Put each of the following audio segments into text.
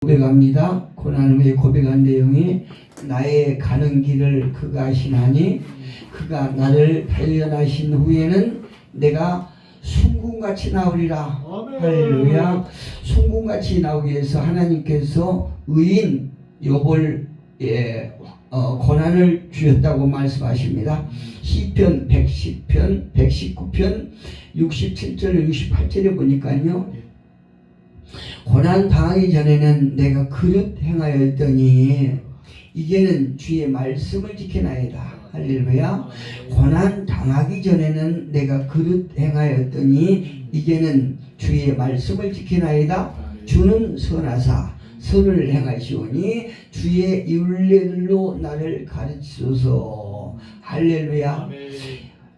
고백합니다. 고난 후에 고백한 내용이 나의 가는 길을 그가 아시나니 그가 나를 발견하신 후에는 내가 순금같이 나오리라. 할렐루야. 순금같이 나오기 위해서 하나님께서 의인 욥을 고난을 주셨다고 말씀하십니다. 시편 110편 119편 67절 68절에 보니까요, 고난 당하기 전에는 내가 그릇 행하였더니 이제는 주의 말씀을 지켜나이다. 할렐루야. 고난 당하기 전에는 내가 그릇 행하였더니 이제는 주의 말씀을 지켜나이다. 주는 선하사 선을 행하시오니 주의 율례들로 나를 가르치소서. 할렐루야.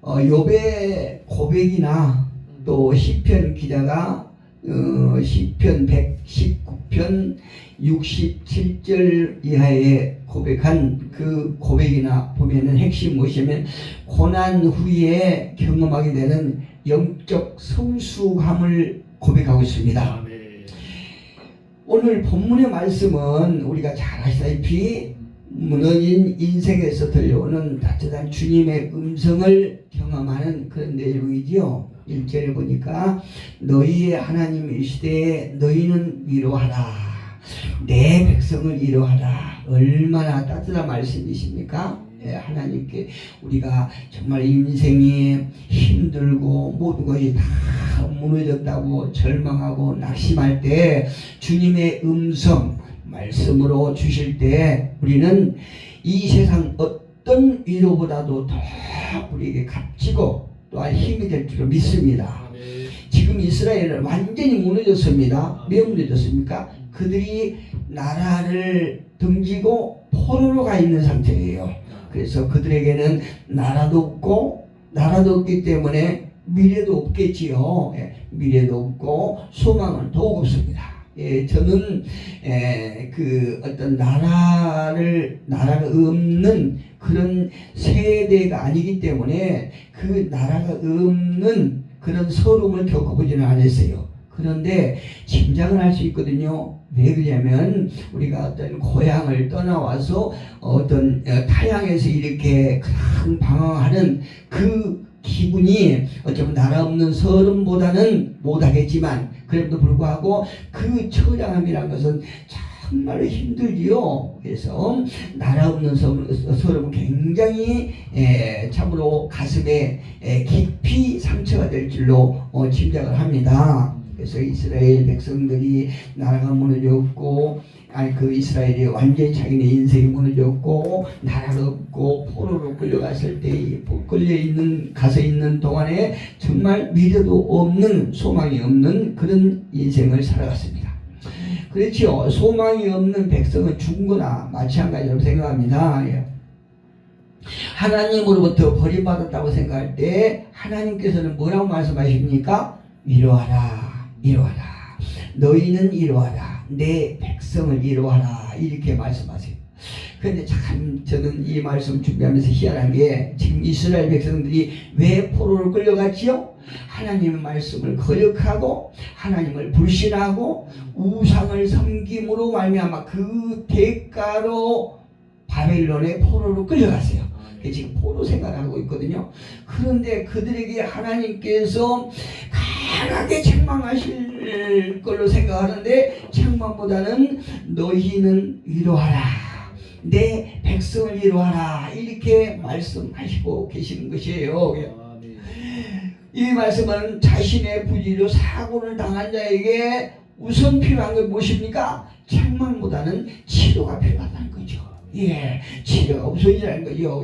욥의 고백이나 또 시편 기자가 시편 119편 67절 이하에 고백한 그 고백이나 보면은 핵심 무엇이냐면 고난 후에 경험하게 되는 영적 성숙함을 고백하고 있습니다. 오늘 본문의 말씀은 우리가 잘 아시다시피 무너진 인생에서 들려오는 따뜻한 주님의 음성을 경험하는 그런 내용이지요. 1절에 보니까 너희의 하나님이시되 너희는 위로하라. 내 백성을 위로하라. 얼마나 따뜻한 말씀이십니까? 하나님께 우리가 정말 인생이 힘들고 모든 것이 다 무너졌다고 절망하고 낙심할 때 주님의 음성 말씀으로 주실 때 우리는 이 세상 어떤 위로보다도 더 우리에게 값지고 또한 힘이 될 줄로 믿습니다. 지금 이스라엘은 완전히 무너졌습니다. 왜 무너졌습니까? 그들이 나라를 등지고 포로로 가 있는 상태예요. 그래서 그들에게는 나라도 없기 때문에 미래도 없겠지요. 미래도 없고 소망은 더욱 없습니다. 저는 그 어떤 나라가 없는 그런 세대가 아니기 때문에 그 나라가 없는 그런 서름을 겪어보지는 않았어요. 그런데 짐작을 할 수 있거든요. 왜 그러냐면 우리가 어떤 고향을 떠나와서 어떤 타향에서 이렇게 큰 방황하는 그 기분이 어쩌면 나라 없는 서름보다는 못하겠지만 그럼에도 불구하고 그 처량함이라는 것은 정말로 힘들지요. 그래서 나라 없는 서름은 굉장히 참으로 가슴에 깊이 상처가 될 줄로 짐작을 합니다. 그래서 이스라엘 백성들이 나라가 무너졌고 그 이스라엘이 완전히 자기네 인생이 무너졌고 나라가 없고 포로로 끌려갔을 때 가서 있는 동안에 정말 미래도 없는 소망이 없는 그런 인생을 살아갔습니다. 그렇죠. 소망이 없는 백성은 죽은 거나 마찬가지라고 생각합니다. 하나님으로부터 버림받았다고 생각할 때 하나님께서는 뭐라고 말씀하십니까? 위로하라. 위로하라. 너희는 위로하라. 내 백성을 위로하라. 이렇게 말씀하세요. 그런데 참 저는 이 말씀 준비하면서 희한한 게 지금 이스라엘 백성들이 왜 포로로 끌려갔지요? 하나님의 말씀을 거역하고 하나님을 불신하고 우상을 섬김으로 말미암아 그 대가로 바벨론의 포로로 끌려갔어요. 지금 포로 생활을 하고 있거든요. 그런데 그들에게 하나님께서 강하게 책망하실 걸로 생각하는데 책망보다는 너희는 위로하라. 내 백성을 위로하라. 이렇게 말씀하시고 계시는 것이에요. 이 말씀은 자신의 부지로 사고를 당한 자에게 우선 필요한 게 무엇입니까? 책망보다는 치료가 필요하다는 거죠. 치료가 우선이라는 거죠.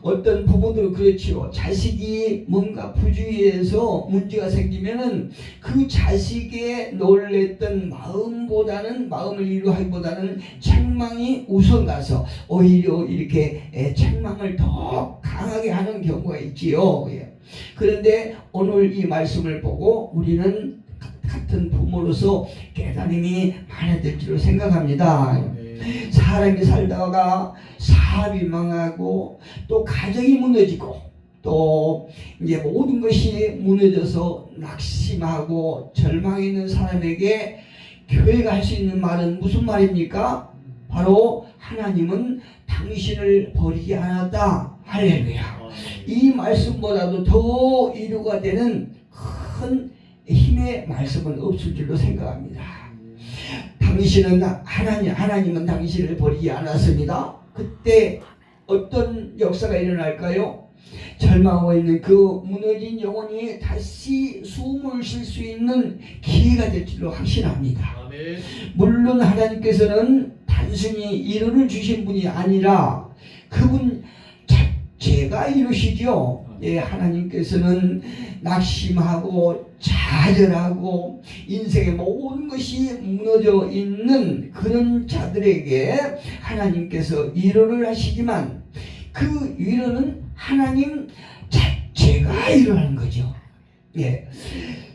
어떤 부모들은 그렇지요. 자식이 뭔가 부주의해서 문제가 생기면은 그 자식의 놀랬던 마음을 위로하기보다는 책망이 우선 가서 오히려 이렇게 책망을 더 강하게 하는 경우가 있지요. 그런데 오늘 이 말씀을 보고 우리는 같은 부모로서 깨달음이 많이 될 줄로 생각합니다. 사람이 살다가 사업이 망하고 또 가정이 무너지고 또 이제 모든 것이 무너져서 낙심하고 절망해 있는 사람에게 교회가 할 수 있는 말은 무슨 말입니까? 바로 하나님은 당신을 버리지 않았다. 할렐루야. 이 말씀보다도 더 이유가 되는 큰 힘의 말씀은 없을 줄로 생각합니다. 당신은 하나님은 당신을 버리지 않았습니다. 그때 어떤 역사가 일어날까요? 절망하고 있는 그 무너진 영혼이 다시 숨을 쉴 수 있는 기회가 될 줄로 확신합니다. 아멘. 물론 하나님께서는 단순히 이론을 주신 분이 아니라 그분 자체가 이루시죠. 예, 하나님께서는 낙심하고 좌절하고 인생의 모든 것이 무너져 있는 그런 자들에게 하나님께서 위로를 하시지만 그 위로는 하나님 자체가 위로하는 거죠. 예,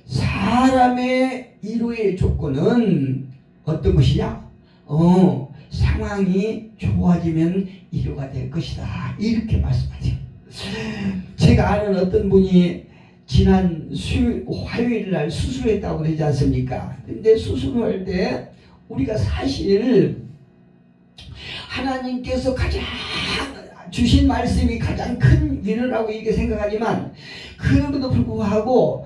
사람의 위로의 조건은 어떤 것이냐? 상황이 좋아지면 위로가 될 것이다. 이렇게 말씀하죠. 제가 아는 어떤 분이 지난 화요일 날 수술했다고 그러지 않습니까? 근데 수술할 때 우리가 사실 하나님께서 가장 주신 말씀이 가장 큰 위로라고 이렇게 생각하지만 그럼에도 불구하고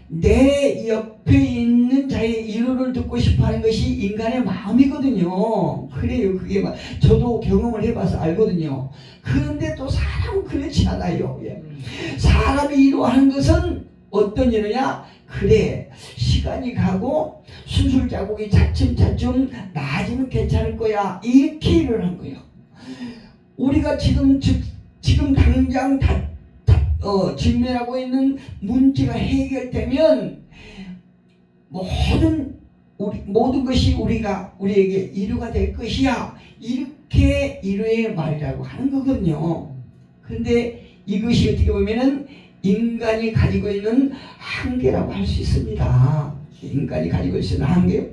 내 옆에 있는 자의 위로를 듣고 싶어하는 것이 인간의 마음이거든요. 그래요. 그게 저도 경험을 해봐서 알거든요. 그런데 또 사람은 그렇지 않아요. 예. 사람이 위로하는 것은 어떤 위로냐? 그래, 시간이 가고 수술 자국이 차츰차츰 나아지면 괜찮을 거야. 이렇게 위로하는 거예요. 우리가 지금 당장 직면하고 있는 문제가 해결되면 모든 것이 우리에게 위로가 될 것이야. 이렇게 위로의 말이라고 하는 거거든요. 그런데 이것이 어떻게 보면은 인간이 가지고 있는 한계라고 할 수 있습니다. 인간이 가지고 있는 한계.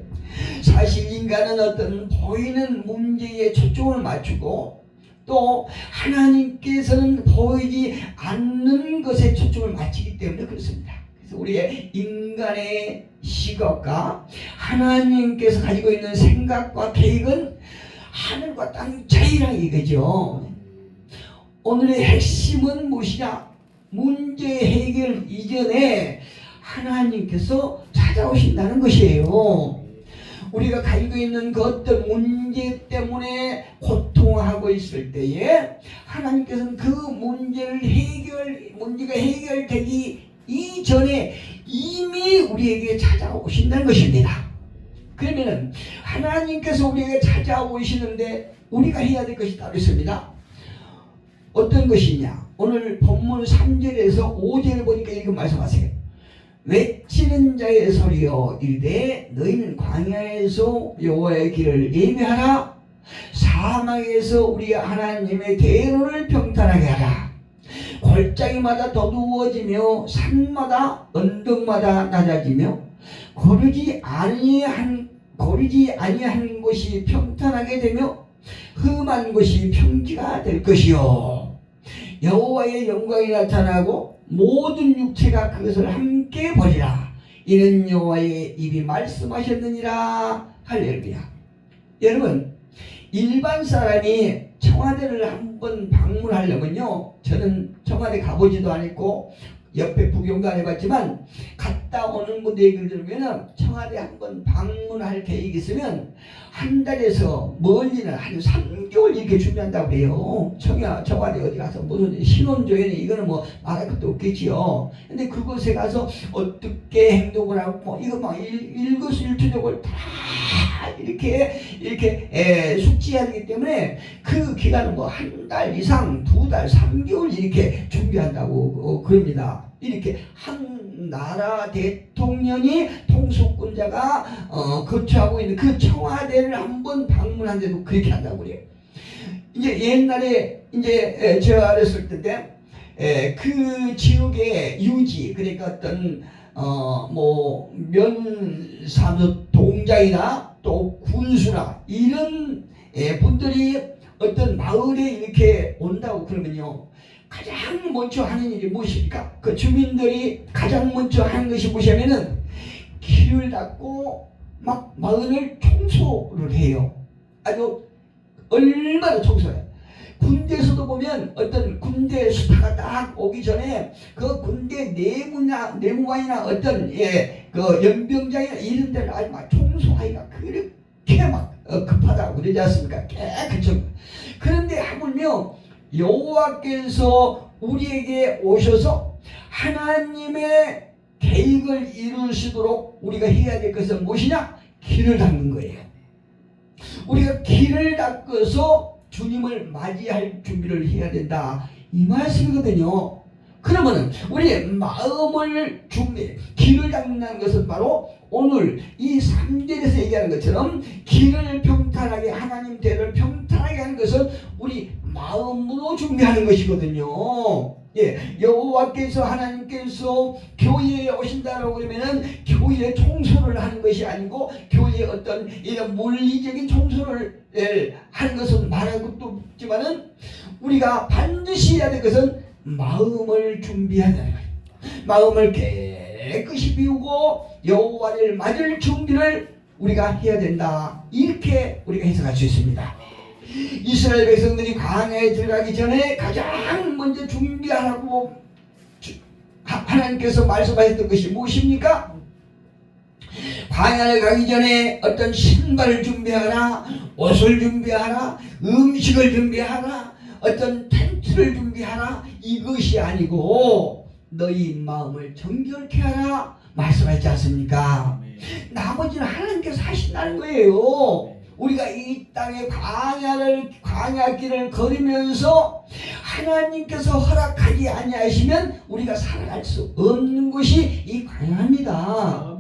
사실 인간은 어떤 보이는 문제에 초점을 맞추고 또 하나님께서는 보이지 않는 것에 초점을 맞추기 때문에 그렇습니다. 그래서 우리의 인간의 시각과 하나님께서 가지고 있는 생각과 계획은 하늘과 땅 차이라 이거죠. 오늘의 핵심은 무엇이냐? 문제 해결 이전에 하나님께서 찾아오신다는 것이에요. 우리가 가지고 있는 그 어떤 문제 때문에 고통하고 있을 때에 하나님께서는 그 문제가 해결되기 이전에 이미 우리에게 찾아오신다는 것입니다. 그러면은 하나님께서 우리에게 찾아오시는데 우리가 해야 될 것이 따로 있습니다. 어떤 것이냐? 오늘 본문 3절에서 5절을 보니까 이렇게 말씀하세요. 외치는 자의 소리여 이르되 너희는 광야에서 여호와의 길을 예비하라. 사막에서 우리 하나님의 대로를 평탄하게 하라. 골짜기마다 더두어지며 산마다 언덕마다 낮아지며 고르지 아니한 곳이 평탄하게 되며 험한 곳이 평지가 될 것이요. 여호와의 영광이 나타나고 모든 육체가 그것을 함께 보리라. 이는 여호와의 입이 말씀하셨느니라. 할렐루야. 여러분, 일반 사람이 청와대를 한번 방문하려면요, 저는 청와대 가보지도 않았고 옆에 구경도 안 해봤지만 갔다 오는 분들 얘기를 들으면 청와대 한번 방문할 계획이 있으면 한 달에서 멀리는 한 3개월 이렇게 준비한다고 그래요. 청와대 어디 가서 무슨 신혼조회는 이거는 뭐 말할 것도 없겠지요. 근데 그곳에 가서 어떻게 행동을 하고 이거 막 일거수일투족을 다 이렇게 숙지해야 되기 때문에 그 기간은 뭐 한 달 이상, 2달, 3개월 이렇게 준비한다고 그럽니다. 이렇게 한 나라 대통령이 통수권자가 거처하고 있는 그 청와대를 한번 방문한데도 그렇게 한다고 그래요. 이제 옛날에 이제 제가 어렸을 때인데 그 지역의 유지, 그러니까 어떤 면사무소 동장이나 또 군수나 이런 분들이 어떤 마을에 이렇게 온다고 그러면요, 가장 먼저 하는 일이 무엇입니까? 그 주민들이 가장 먼저 하는 것이 무엇이냐면은 길을 닦고 막 마을을 청소를 해요. 아주 얼마나 청소해요. 군대에서도 보면 어떤 군대 스타가 딱 오기 전에 그 군대 내무관이나 어떤 그 연병장이나 이런 데를 아주 막 청소하기가 그렇게 막 급하다고 그러지 않습니까? 깨끗이. 그런데 하물며 여호와께서 우리에게 오셔서 하나님의 계획을 이루시도록 우리가 해야 될 것은 무엇이냐? 길을 닦는 거예요. 우리가 길을 닦아서 주님을 맞이할 준비를 해야 된다, 이 말씀이거든요. 그러면 우리의 마음을 길을 닦는 것은 바로 오늘 이 3절에서 얘기하는 것처럼 길을 평탄하게, 하나님 대를 평탄하게 하는 것은 우리 마음으로 준비하는 것이거든요. 여호와께서, 하나님께서 교회에 오신다라고 그러면은 교회 청소를 하는 것이 아니고 교회의 어떤 이런 물리적인 청소를 하는 것은 말할 것도 없지만은 우리가 반드시 해야 될 것은 마음을 준비하는 거예요. 마음을 깨끗이 비우고 여호와를 맞을 준비를 우리가 해야 된다, 이렇게 우리가 해석할 수 있습니다. 이스라엘 백성들이 광야에 들어가기 전에 가장 먼저 준비하라고 하나님께서 말씀하셨던 것이 무엇입니까? 광야를 가기 전에 어떤 신발을 준비하라, 옷을 준비하라, 음식을 준비하라, 어떤 텐트를 준비하라, 이것이 아니고 너희 마음을 정결케 하라 말씀하지 않습니까? 나머지는 하나님께서 하신다는 거예요. 우리가 이 땅의 광야길을 걸으면서 하나님께서 허락하지 아니하시면 우리가 살아갈 수 없는 것이 이 광야입니다.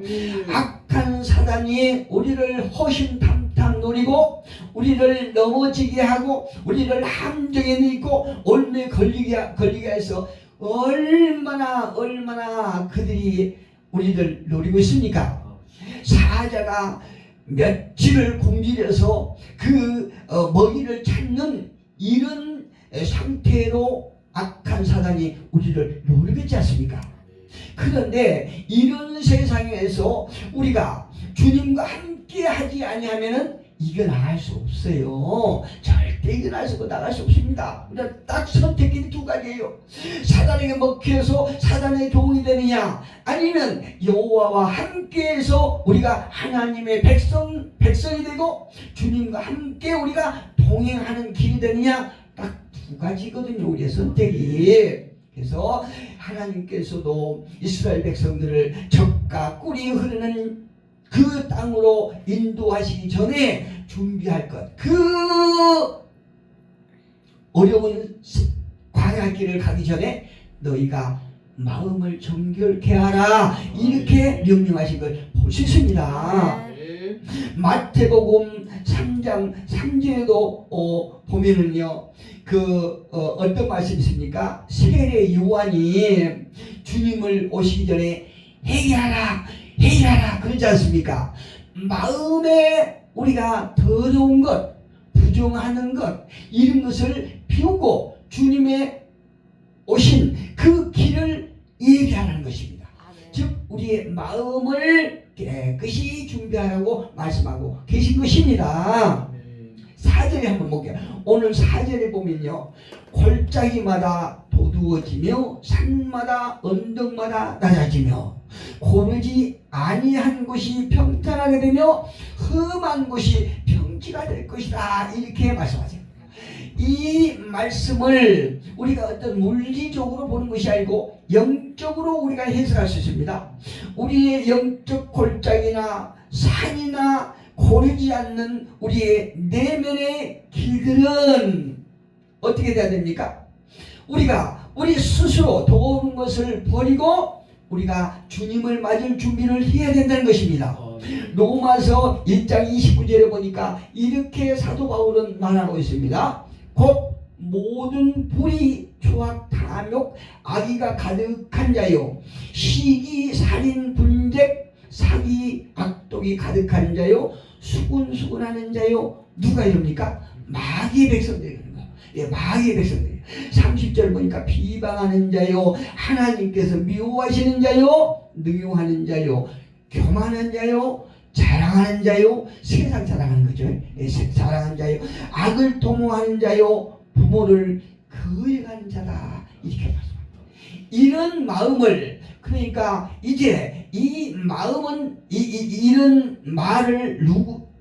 악한 사단이 우리를 허심탄탄 노리고 우리를 넘어지게 하고 우리를 함정에 넣고 올무에 걸리게 해서 얼마나 그들이 우리를 노리고 있습니까? 사자가 며칠을 굶주려서 그 먹이를 찾는 이런 상태로 악한 사단이 우리를 노리고 있지 않습니까? 그런데 이런 세상에서 우리가 주님과 함께 하지 아니하면은 이겨나갈 수 없어요. 절대 이겨나갈 수 없고 나갈 수 없습니다. 우리가 딱 선택이 두 가지예요. 사단에게 먹혀서 사단의 종이 되느냐, 아니면 여호와와 함께해서 우리가 하나님의 백성이 되고 주님과 함께 우리가 동행하는 길이 되느냐, 딱 두 가지거든요, 우리의 선택이. 그래서 하나님께서도 이스라엘 백성들을 적과 꿀이 흐르는 그 땅으로 인도하시기 전에 준비할 것, 그 어려운 광야길을 가기 전에 너희가 마음을 정결케 하라, 이렇게 명령하신 걸 볼 수 있습니다. 마태복음 3장 3절에도 보면은요, 어떤 말씀이 있습니까? 세례 요한이 주님을 오시기 전에 회개하라 그러지 않습니까? 마음에 우리가 더러운 것, 부정하는 것, 이런 것을 비우고 주님의 오신 그 길을 예비하라는 것입니다. 즉 우리의 마음을 깨끗이 준비하라고 말씀하고 계신 것입니다. 4절에 한번 볼게요. 오늘 4절에 보면요, 골짜기마다 도두어지며 산마다 언덕마다 낮아지며 고르지 아니한 곳이 평탄하게 되며 험한 곳이 평지가 될 것이다, 이렇게 말씀하세요. 이 말씀을 우리가 어떤 물리적으로 보는 것이 아니고 영적으로 우리가 해석할 수 있습니다. 우리의 영적 골짜기나 산이나 고르지 않는 우리의 내면의 길들은 어떻게 돼야 됩니까? 우리가 우리 스스로 도우는 것을 버리고 우리가 주님을 맞을 준비를 해야 된다는 것입니다. 로마서 1장 29절에 보니까 이렇게 사도 바울은 말하고 있습니다. 곧 모든 불의, 조악, 탐욕, 악의가 가득한 자요, 시기, 살인, 분쟁, 사기, 악독이 가득한 자요, 수군수군하는 자요. 누가 이럽니까? 마귀의 백성들이 그런 거예요. 마귀의 백성들이. 30절 보니까 비방하는 자요, 하나님께서 미워하시는 자요, 능욕하는 자요, 교만한 자요, 자랑하는 자요, 세상 자랑하는 거죠. 자랑하는 자요, 악을 도모하는 자요, 부모를 거역하는 자다. 이렇게 말씀합니다. 이런 마음을, 그러니까 이제 이 마음은 이런 말을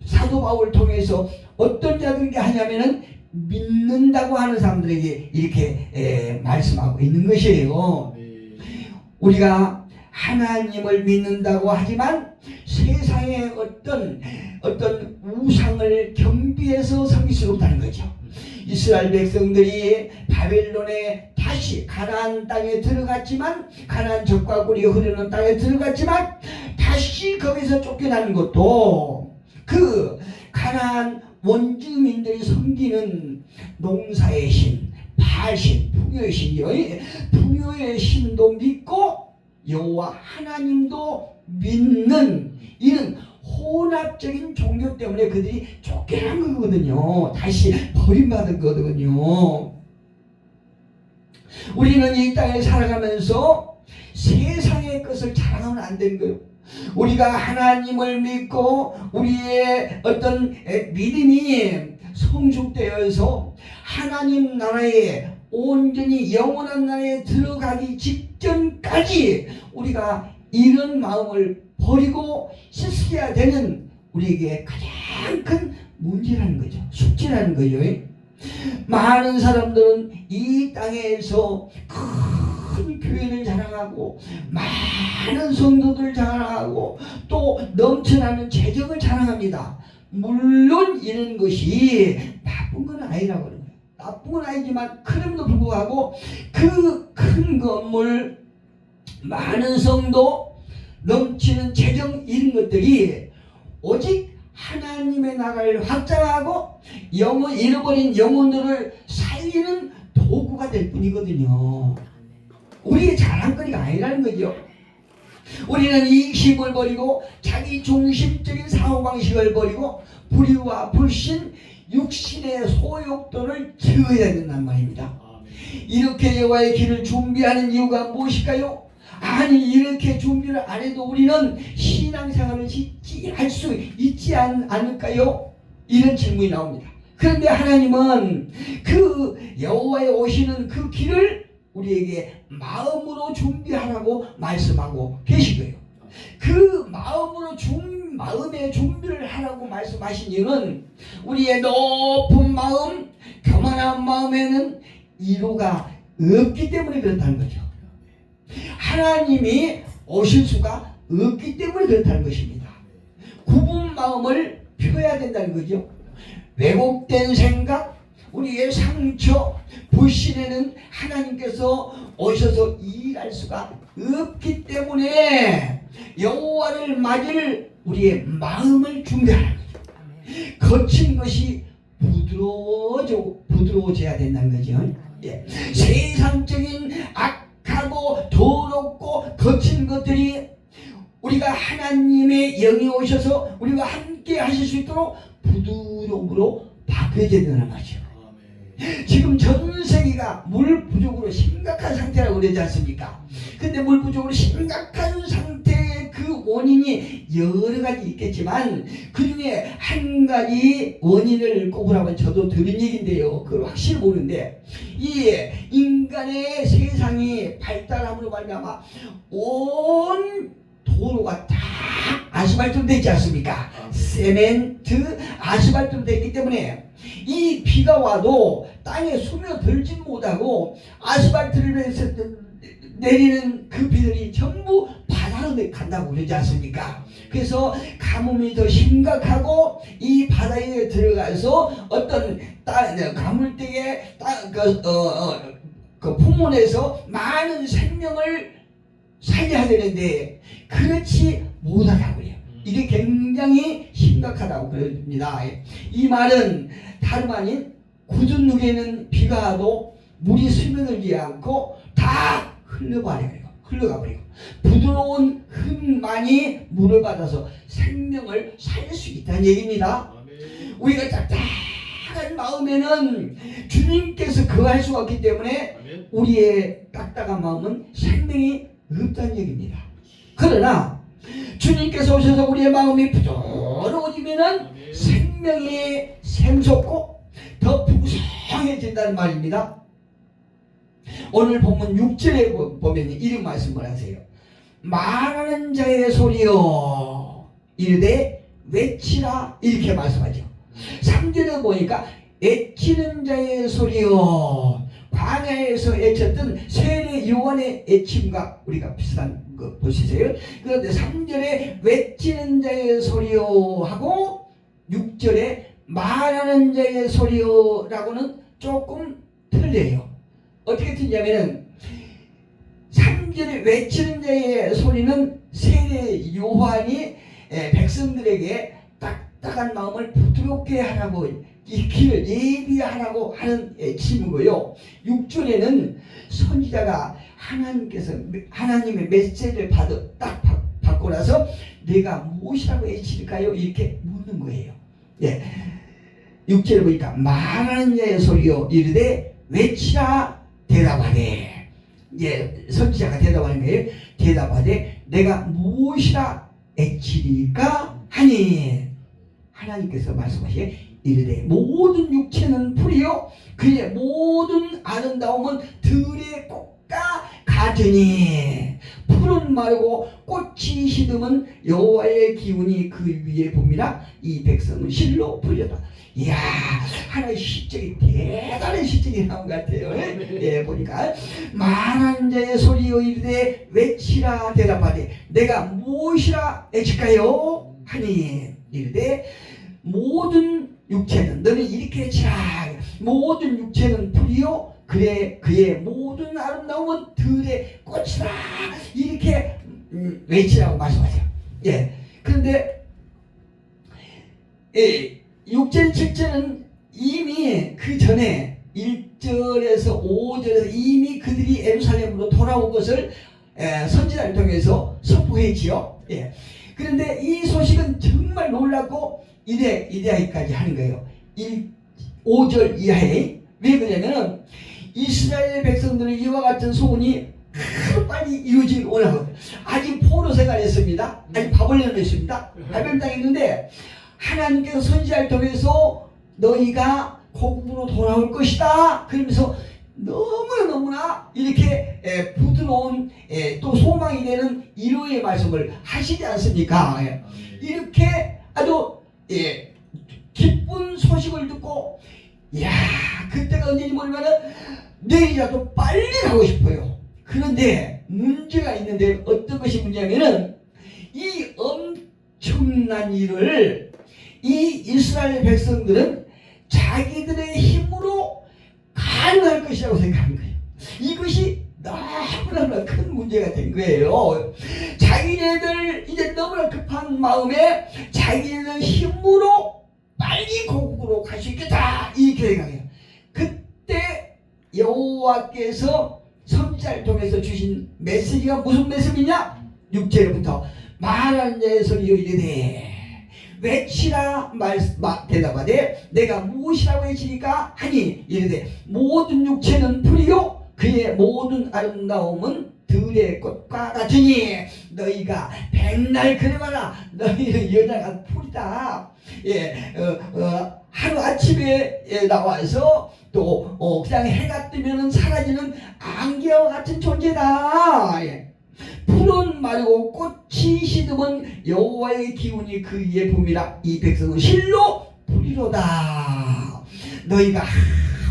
사도 바울을 통해서 어떤 자들에게 하냐면은 믿는다고 하는 사람들에게 이렇게 말씀하고 있는 것이에요. 우리가 하나님을 믿는다고 하지만 세상의 어떤 우상을 경비해서 섬길 수 없다는 거죠. 이스라엘 백성들이 바벨론에 다시 가나안 땅에 들어갔지만, 가나안 젖과 꿀이 흐르는 땅에 들어갔지만 다시 거기서 쫓겨나는 것도 그 가나안 원주민들이 섬기는 농사의 신, 바알신, 풍요의 신이요, 풍요의 신도 믿고 여호와 하나님도 믿는 이런 혼합적인 종교 때문에 그들이 쫓겨난 거거든요. 다시 버림받은 거거든요. 우리는 이 땅에 살아가면서 세상의 것을 자랑하면 안 되는 거예요. 우리가 하나님을 믿고 우리의 어떤 믿음이 성숙되어서 하나님 나라에 온전히 영원한 나라에 들어가기 직전까지 우리가 이런 마음을 버리고 씻어야 되는 우리에게 가장 큰 문제라는 거죠. 숙제라는 거죠. 많은 사람들은 이 땅에서 큰 교회를 자랑하고 많은 성도들 자랑하고 또 넘쳐나는 재정을 자랑합니다. 물론 이런 것이 나쁜 건 아니라고 그러는 거예요. 나쁜 건 아니지만 그럼에도 불구하고 그 큰 건물, 많은 성도, 넘치는 재정, 이런 것들이 오직 하나님의 나라를 확장하고 잃어버린 영혼들을 살리는 도구가 될 뿐이거든요. 우리의 자랑거리가 아니라는 거죠. 우리는 이익심을 버리고 자기 중심적인 사고방식을 버리고 불의와 불신, 육신의 소욕도를 제어해야 된단 말입니다. 이렇게 여호와의 길을 준비하는 이유가 무엇일까요? 아니, 이렇게 준비를 안 해도 우리는 신앙생활을 할 수 있지 않을까요? 이런 질문이 나옵니다. 그런데 하나님은 그 여호와의 오시는 그 길을 우리에게 마음으로 준비하라고 말씀하고 계시고요. 그 마음의 준비를 하라고 말씀하신 이유는 우리의 높은 마음, 교만한 마음에는 이루가 없기 때문에 그렇다는 거죠. 하나님이 오실 수가 없기 때문에 그렇다는 것입니다. 굽은 마음을 펴야 된다는 거죠. 왜곡된 생각, 우리의 상처, 불신에는 하나님께서 오셔서 일할 수가 없기 때문에 여호와를 맞을 우리의 마음을 준비하는 거죠. 거친 것이 부드러워져야 된다는 거죠. 예. 세상적인 악하고 더럽고 거친 것들이 우리가 하나님의 영이 오셔서 우리가 함께 하실 수 있도록 부드러움으로 바뀌어야 된다는 말이죠. 지금 전 세계가 물 부족으로 심각한 상태라고 그러지 않습니까? 근데 물 부족으로 심각한 상태의 그 원인이 여러 가지 있겠지만 그 중에 한 가지 원인을 꼽으라면 저도 들은 얘기인데요. 그걸 확실히 모르는데 이 인간의 세상이 발달함으로 말미암아 온 도로가 다 아스팔트로 되어 있지 않습니까? 세멘트, 아스팔트로 되어 있기 때문에 이 비가 와도 땅에 스며들지 못하고 아스팔트를 해서 내리는 그 비들이 전부 바다로 간다고 그러지 않습니까? 그래서 가뭄이 더 심각하고 이 바다에 들어가서 어떤 가물대에 그 풍문에서 많은 생명을 살려야 되는데 그렇지 못하다고요. 이게 굉장히 심각하다고 그럽니다. 이 말은 다름 아닌 굳은 누에는 비가 와도 물이 스며들지 않고 다 흘러가 버리고 부드러운 흙만이 물을 받아서 생명을 살릴 수 있다는 얘기입니다. 우리가 딱딱한 마음에는 주님께서 거할 수가 없기 때문에 우리의 딱딱한 마음은 생명이 없다는 얘기입니다. 그러나 주님께서 오셔서 우리의 마음이 부드러워지면은 생명이 샘솟고 더 풍성해진다는 말입니다. 오늘 본문 6절에 보면 이런 말씀을 하세요. 말하는 자의 소리여 이르되 외치라 이렇게 말씀하죠. 3절에 보니까 애치는 자의 소리여, 광야에서 애쳤던 세례 요한의 애침과 우리가 비슷한 거 보시세요. 그런데 3절에 외치는 자의 소리여 하고 6절에 말하는 자의 소리여라고는 조금 틀려요. 어떻게 틀냐면은 3절에 외치는 자의 소리는 세례 요한이 백성들에게 딱딱한 마음을 부드럽게 하라고, 이 길을 예비하라고 하는 애침이고요. 6절에는 선지자가 하나님의 메시지를 받고 나서 내가 무엇이라고 애칠까요? 이렇게 묻는 거예요. 예. 6절에 보니까 말하는 자의 소리요 이르되 외치라 대답하되, 예, 선지자가 대답하는 거예요. 대답하되 내가 무엇이라 애치리까 하니, 하나님께서 말씀하시기에 이르되 모든 육체는 풀이요 그의 모든 아름다움은 들의 꽃과 같으니, 풀은 마르고 꽃이 시듬은 여호와의 기운이 그 위에 봄이라 이 백성은 실로 풀려다. 이야, 하나의 시적이 대단한 시적이 나온 것 같아요. 예, 보니까 말하는 자의 소리여 이르되 외치라 대답하되 내가 무엇이라 애칠까요 하니 이르되 모든 육체는, 너는 이렇게 외치라, 모든 육체는 풀이요 그의 모든 아름다움은 들의 꽃이다 이렇게 외치라고 말씀하세요. 예, 그런데 6절 7절은 이미 그 전에 1절에서 5절에서 이미 그들이 예루살렘으로 돌아온 것을 선지자를 통해서 선포했지요. 예. 그런데 이 소식은 정말 놀랍고 이데아기까지 하는 거예요. 5절 이하에. 왜 그러냐면 이스라엘 백성들은 이와 같은 소원이 빨리 이루어지길 원하거든요. 아직 포로 생활했습니다. 아직 바벨론에 있습니다. 바벨론당했는데 하나님께서 선지자를 통해서 너희가 고국으로 돌아올 것이다 그러면서 너무나 이렇게 부드러운 또 소망이 되는 위로의 말씀을 하시지 않습니까? 이렇게 아주 기쁜 소식을 듣고, 야, 그때가 언제인지 모르면은 내일이라도 빨리 가고 싶어요. 그런데 문제가 있는데, 어떤 것이 문제냐면은 이 엄청난 일을 이 이스라엘 백성들은 자기들의 힘으로 가능할 것이라고 생각하는 거예요. 이것이 너무나 큰 문제가 된 거예요. 자기네들 이제 너무나 급한 마음에 자기네들 힘으로 빨리 고국으로 갈 수 있겠다 이렇게 생각해요. 그때 여호와께서 선지자를 통해서 주신 메시지가 무슨 메시지냐? 6절부터 말하는 자의 소리여 이르되 외치라 대답하되 내가 무엇이라고 외치리까 하니 이르되 모든 육체는 풀이요 그의 모든 아름다움은 들의 꽃과 같으니 너희가 백날 그래봐라 너희는 여자가 풀이다. 예, 하루 아침에 나와서 또 그냥 해가 뜨면은 사라지는 안개와 같은 존재다. 예. 풀은 마르고 꽃이 시듬은 여호와의 기운이 그 위에 붐이라 이 백성은 실로 풀이로다. 너희가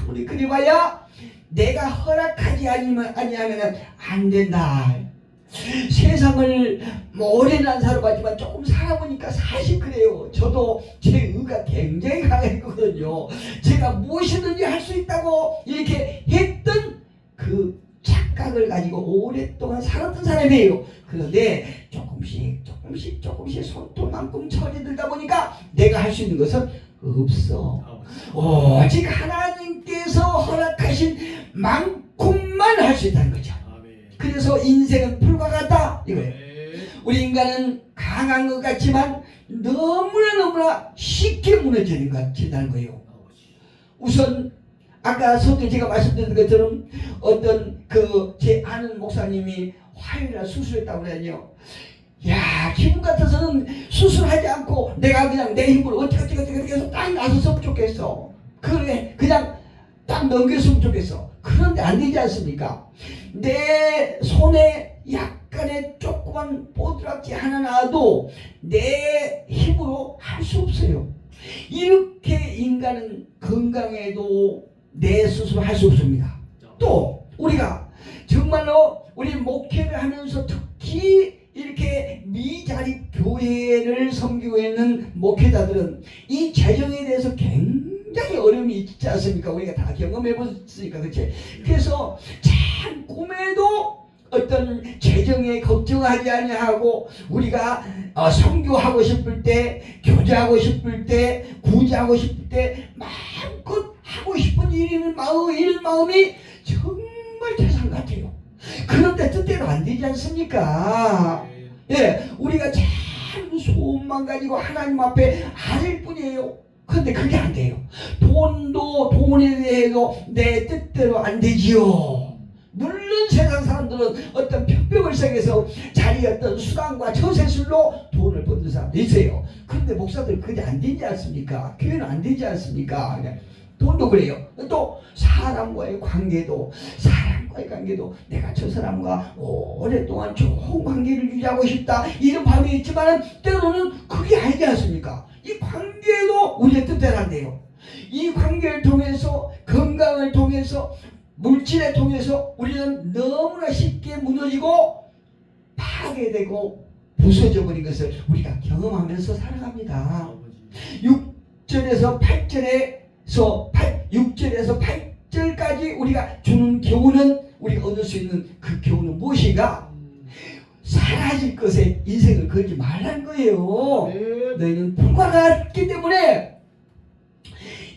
아무리 그리봐야 내가 허락하지 아니하면 안 된다. 세상을 오래는 안 살아봤지만 조금 살아보니까 사실 그래요. 저도 제 의가 굉장히 강했거든요. 제가 무엇이든지 할 수 있다고 이렇게 했던 그 착각을 가지고 오랫동안 살았던 사람이에요. 그런데 조금씩 손톱만큼 철이 들다 보니까 내가 할 수 있는 것은 없어. 오직 하나님께서 허락하신 만큼만 할 수 있다는 거죠. 그래서 인생은 풀과 같다 이거예요. 우리 인간은 강한 것 같지만 너무나 쉽게 무너지는 것 같다는 거예요. 우선 아까 서두 제가 말씀드린 것처럼 어떤 제 아는 목사님이 화요일날 수술했다고 그러거든요. 야, 기분 같아서는 수술하지 않고 내가 그냥 내 힘으로 어떻게 해서 딱 나섰으면 좋겠어. 그래, 그냥 딱 넘겼으면 좋겠어. 그런데 안 되지 않습니까? 내 손에 약간의 조그만 뽀드락지 하나 나와도 내 힘으로 할 수 없어요. 이렇게 인간은 건강해도 내 스스로 할 수 없습니다. 또 우리가 정말로 우리 목회를 하면서 특히 이렇게 미자립 교회를 섬기고 있는 목회자들은 이 재정에 대해서 굉장히 어려움이 있지 않습니까? 우리가 다 경험해 봤으니까. 그렇지? 그래서 참 꿈에도 어떤 재정에 걱정하지 아니하고 우리가 선교하고 싶을 때, 교제하고 싶을 때, 구제하고 싶을 때 마음껏 하고 싶은 이런 마음이 정말 태산 같아요. 그런데 뜻대로 안 되지 않습니까? 예, 우리가 참 소원만 가지고 하나님 앞에 아닐 뿐이에요. 그런데 그게 안 돼요. 돈에 대해서 내 뜻대로 안 되지요. 물론 세상 사람들은 어떤 편법을성해서 자기 어떤 수단과 처세술로 돈을 버는 사람도 있어요. 그런데 목사들 그게 안 되지 않습니까? 교회는 안 되지 않습니까? 돈도 그래요. 또 사람과의 관계도 내가 저 사람과 오랫동안 좋은 관계를 유지하고 싶다 이런 마음이 있지만 때로는 그게 아니지 않습니까? 이 관계도 우리의 뜻대로 안 돼요. 이 관계를 통해서 건강을 통해서 물질에 통해서 우리는 너무나 쉽게 무너지고 파괴되고 부서져 버린 것을 우리가 경험하면서 살아갑니다. 6절에서 8절까지 우리가 주는 교훈은, 우리가 얻을 수 있는 그 교훈은 무엇인가? 사라질 것에 인생을 걸지 말라는 거예요. 너희는 불과 같기 때문에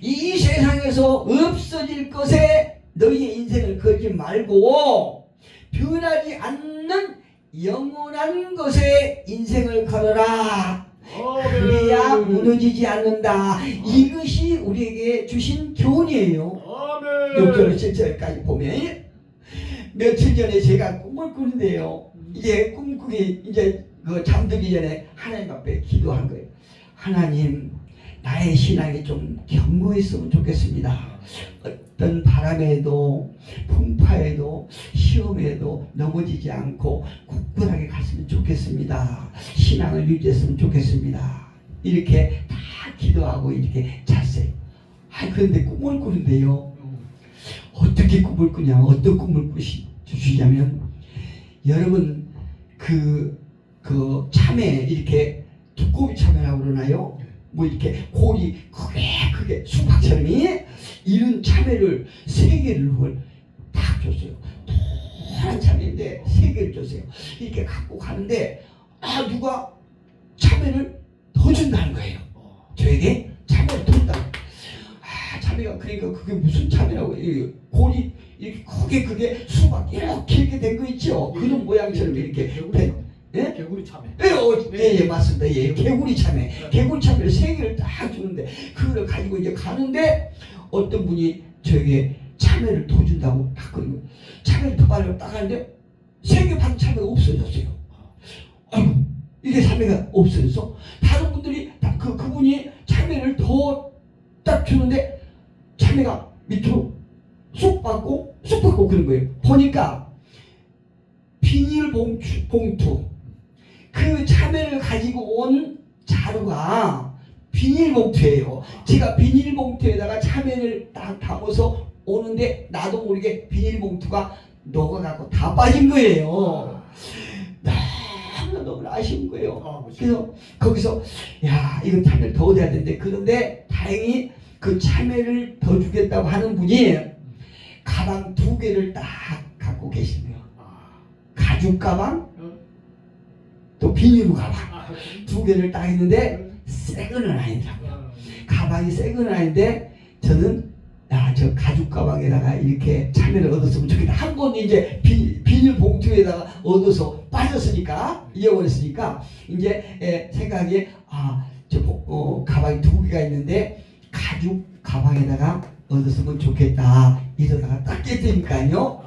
이 세상에서 없어질 것에 너희의 인생을 걸지 말고 변하지 않는 영원한 것에 인생을 걸어라. 그래야 무너지지 않는다. 이것이 우리에게 주신 교훈이에요. 6절에서 7절까지 보면 며칠 전에 제가 꿈을 꾸는데요. 이제 꿈꾸기 이제 잠들기 전에 하나님 앞에 기도한 거예요. 하나님, 나의 신앙이 좀 견고했으면 좋겠습니다. 어떤 바람에도 풍파에도 시험에도 넘어지지 않고 굳건하게 갔으면 좋겠습니다. 신앙을 유지했으면 좋겠습니다. 이렇게 다 기도하고 이렇게 잤어요. 그런데 꿈을 꾸는데요. 어떻게 꿈을 꾸냐, 어떤 꿈을 주시냐면, 여러분 그 참외 이렇게 두꺼비 참외라고 그러나요? 뭐 이렇게 골이 크게 수박처럼 이런 참외를 3개를 딱 줬어요. 노란 참외인데 3개를 줬어요. 이렇게 갖고 가는데 누가 참외를 더 준다는 거예요. 저에게 참외를 더 준다는 거예요. 참외가 그러니까 그게 무슨 참외라고, 골이 이렇게 크게 수박 이렇게 된 거 있죠. 그런 모양처럼 이렇게 된. 예? 개구리 참외. 예, 맞습니다. 예, 개구리 참외. 개구리 참외를 3개를 딱 주는데, 그거를 가지고 이제 가는데, 어떤 분이 저에게 참외를 더 준다고 딱 그러고, 참외를 더 가려고 딱 하는데, 3개 반 참외가 없어졌어요. 아이고, 이게 참외가 없어졌어? 다른 분들이, 그분이 참외를 더 딱 주는데, 참외가 밑으로 쑥 받고 그런 거예요. 보니까, 비닐봉투, 그 참외를 가지고 온 자루가 비닐봉투예요. 제가 비닐봉투에다가 참외를 딱 담아서 오는데 나도 모르게 비닐봉투가 녹아가고 다 빠진 거예요. 너무 아쉬운 거예요. 그래서 거기서 이거 참외를 더 얻어야 되는데, 그런데 다행히 그 참외를 더 주겠다고 하는 분이 가방 2개를 딱 갖고 계신 거예요. 가죽 가방, 또 비닐로 가방 2개를 딱 했는데 새 거는 아니더라고요. 가방이 새 거는 아닌데 저는 저 가죽 가방에다가 이렇게 참외를 얻었으면 좋겠다. 한 번 이제 비닐 봉투에다가 얻어서 빠졌으니까, 잃어버렸으니까 이제 생각에 가방이 2개가 있는데 가죽 가방에다가 얻었으면 좋겠다. 이러다가 딱 깼으니까요.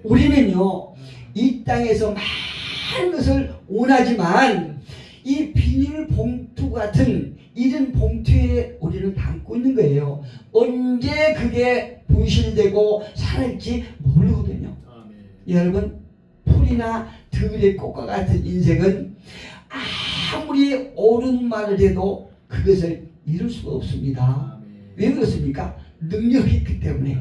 우리는요, 이 땅에서 많은 것을 원하지만 이 비닐 봉투 같은 이런 봉투에 우리는 담고 있는 거예요. 언제 그게 분실되고 살아있지 모르거든요. 여러분, 풀이나 들의 꽃과 같은 인생은 아무리 옳은 말을 해도 그것을 이룰 수가 없습니다. 왜 그렇습니까? 능력이 있기 때문에.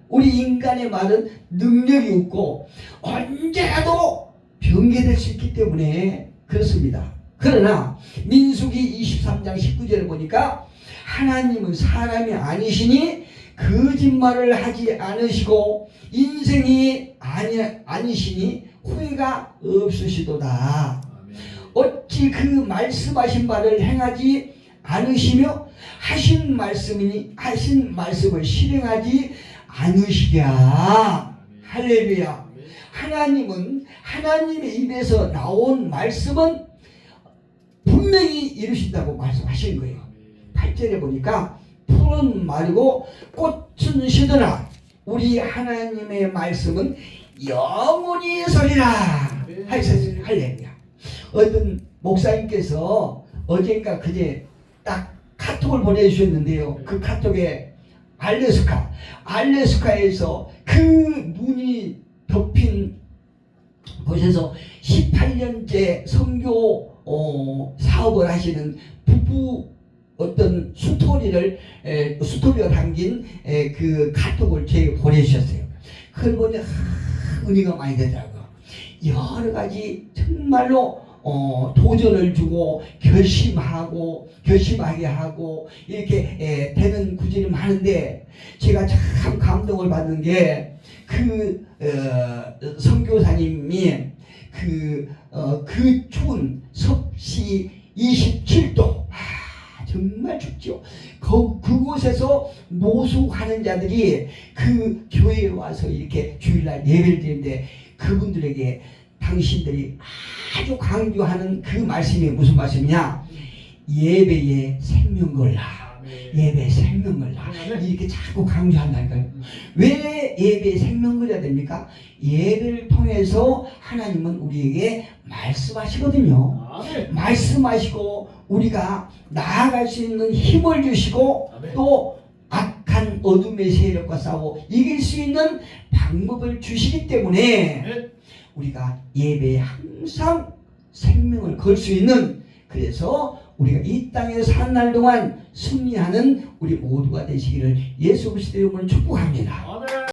우리 인간의 말은 능력이 없고 언제라도 변개될 수 있기 때문에 그렇습니다. 그러나 민수기 23장 19절을 보니까 하나님은 사람이 아니시니 거짓말을 하지 않으시고 인생이 아니시니 후회가 없으시도다. 어찌 그 말씀하신 바를 행하지 않으시며 하신 말씀을 실행하지 않으시랴. 할렐루야. 하나님은 하나님의 입에서 나온 말씀은 분명히 이루신다고 말씀하신 거예요. 8절에 보니까 풀은 마르고 꽃은 시드나 우리 하나님의 말씀은 영원히 서리라. 할렐루야. 어떤 목사님께서 어젠가 그제 딱 카톡을 보내주셨는데요. 그 카톡에 알래스카에서 그 눈이 덮인 곳에서 18년째 선교 사업을 하시는 부부 어떤 스토리가 담긴 그 카톡을 저에게 보내주셨어요. 그걸 보니 은혜가 많이 되더라고요. 여러 가지 정말로 도전을 주고 결심하게 하고 이렇게 되는 구절이 많은데 제가 참 감동을 받는 게 그 선교사님이 그 추운 섭씨 27도 정말 춥죠. 그곳에서 노숙하는 자들이 그 교회에 와서 이렇게 주일날 예배를 드리는데 그분들에게 당신들이 아주 강조하는 그 말씀이 무슨 말씀이냐? 예배의 생명걸라. 예배의 생명걸라. 이렇게 자꾸 강조한다니까요. 왜 예배의 생명걸이야 됩니까? 예배를 통해서 하나님은 우리에게 말씀하시거든요. 말씀하시고 우리가 나아갈 수 있는 힘을 주시고 또 악한 어둠의 세력과 싸워 이길 수 있는 방법을 주시기 때문에 우리가 예배에 항상 생명을 걸 수 있는, 그래서 우리가 이 땅에 사는 날 동안 승리하는 우리 모두가 되시기를 예수 그리스도의 이름으로 축복합니다.